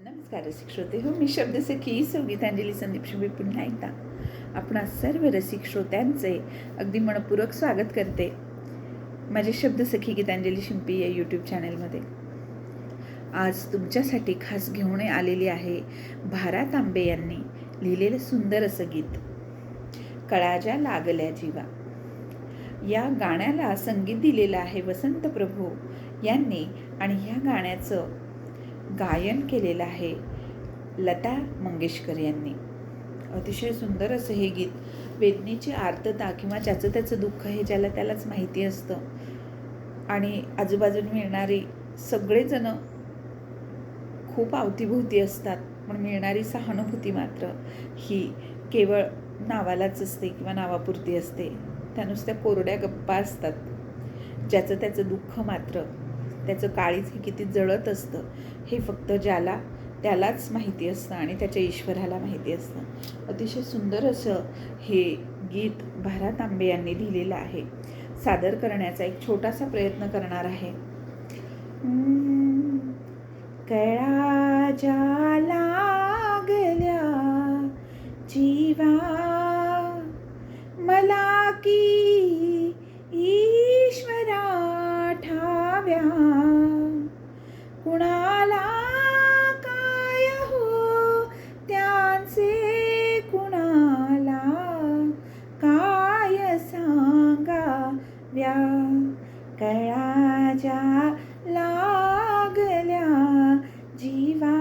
नमस्कार रसिक श्रोते हो, मी शब्दसखी सौ गीतांजली संदीप शिंपी पुन्हा एकदा आपणा सर्व रसिक श्रोत्यांचे अगदी मनपूर्वक स्वागत करते माझे शब्दसखी गीतांजली शिंपी या यूट्यूब चॅनलमध्ये. आज तुमच्यासाठी खास घेऊन आलेली आहे भारा तांबे यांनी लिहिलेलं सुंदर असं गीत कळाज्या लागल्या जीवा. या गाण्याला संगीत दिलेलं आहे वसंत प्रभू यांनी आणि ह्या गाण्याचं गायन केलेलं आहे लता मंगेशकर यांनी. अतिशय सुंदर असं हे गीत. वेदनेची आर्तता किंवा ज्याचं त्याचं दुःख हे ज्याला त्यालाच माहिती असतं आणि आजूबाजून मिळणारी सगळेजण खूप अवतीभोवती असतात, पण मिळणारी सहानुभूती मात्र ही केवळ नावालाच असते किंवा नावापुरती असते. त्या नुसत्या कोरड्या गप्पा असतात. ज्याचं त्याचं दुःख मात्र त्याचं काळीज हे किती जळत असतं हे फक्त ज्याला त्यालाच माहिती असतं आणि त्याच्या ईश्वराला माहिती असतं. अतिशय सुंदर असं हे गीत भारा तांबे यांनी लिहिलेलं आहे. सादर करण्याचा एक छोटासा प्रयत्न करणार आहे. कळाज्या लागल्या जीवा मला की ईश्वरा ठाव्या, कुणाला काय हो त्यांचे कुणाला काय सांगाव्या. कळाज्या लागल्या जीवा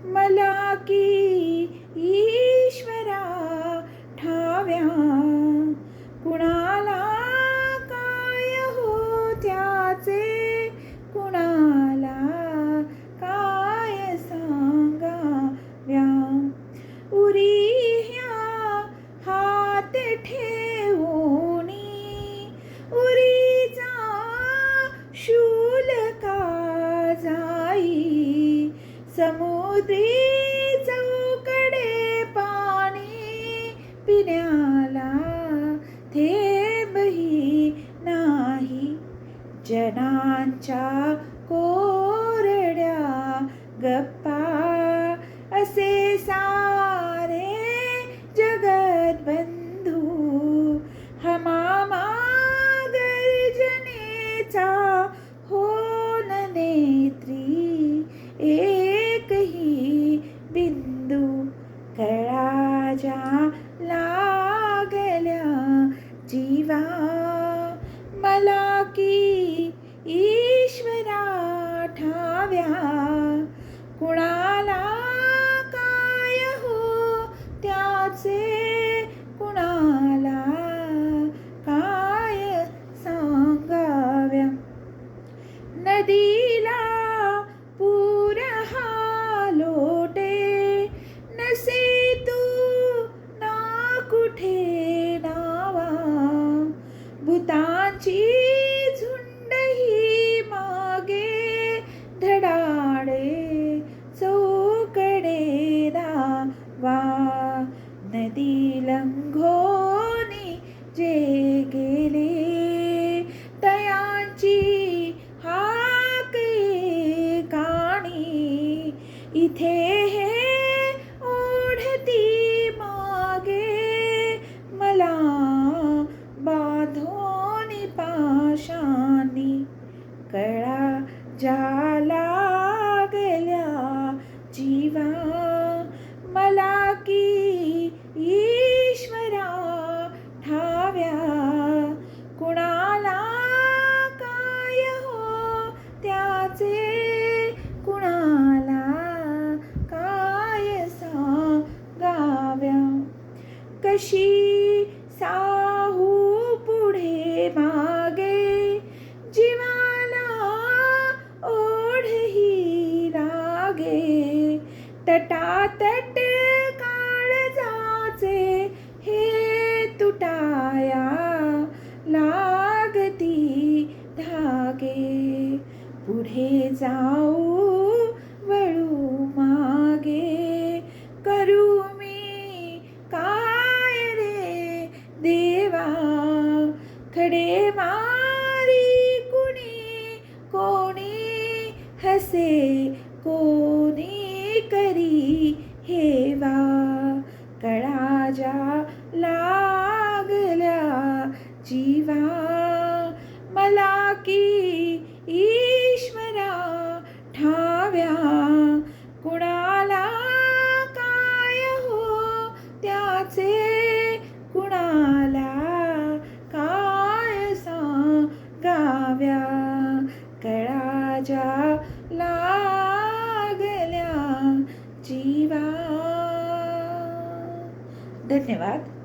मला की ईश्वरा ठाव्या, कुणाला काय हो त्याचे कुणाला काय सांगाव्या. उरी ह्या हात ठेवोनी उरीचा शूल का जाई, समुद्री चौकडे पाणी पिण्याला थेंबही नाही. जनांच्या कोरड्या गप्पा असे सारे जगत बंधू, हमामा गर्जनेचा होन नेत्री एकही बिंदू. कळाज्या लागल्या जीवा मला की ईश्वरा ठाव्या, कुणाला काय हो त्याचे कुणाला काय सांगाव्या. नदीला पूर हा लोटे नसे तू ना कुठे नावा, भूतांची झुंड ही मागे धडाडे चौकडे दावा. नदी लंघोनी जे गेले तयांची हाक काणी, इथे हे ओढती मागे मला बांधोनी पाशानी. कळाज्या लागल्या जीवा मला की ईश्वरा ठाव्या, कुणाला काय हो त्याचे कुणाला काय सांगाव्या. कशी साहू पुढे मागे जीवाला ओढही लागे, तटातट काळजाचे हे तुटाया लागती धागे. पुढे जाऊ वळू मागे करू मी काय रे देवा. खडे मारी कुणी कोणी हसे कोण करी हेवा, कळा ज्या लागल्या जीवा, मला की ईश्वरा ठाव्या, कुणाला काय हो त्याचे, कुणाला काय सांगाव्या, कळा ज्या लागल्या जीवा. धन्यवाद.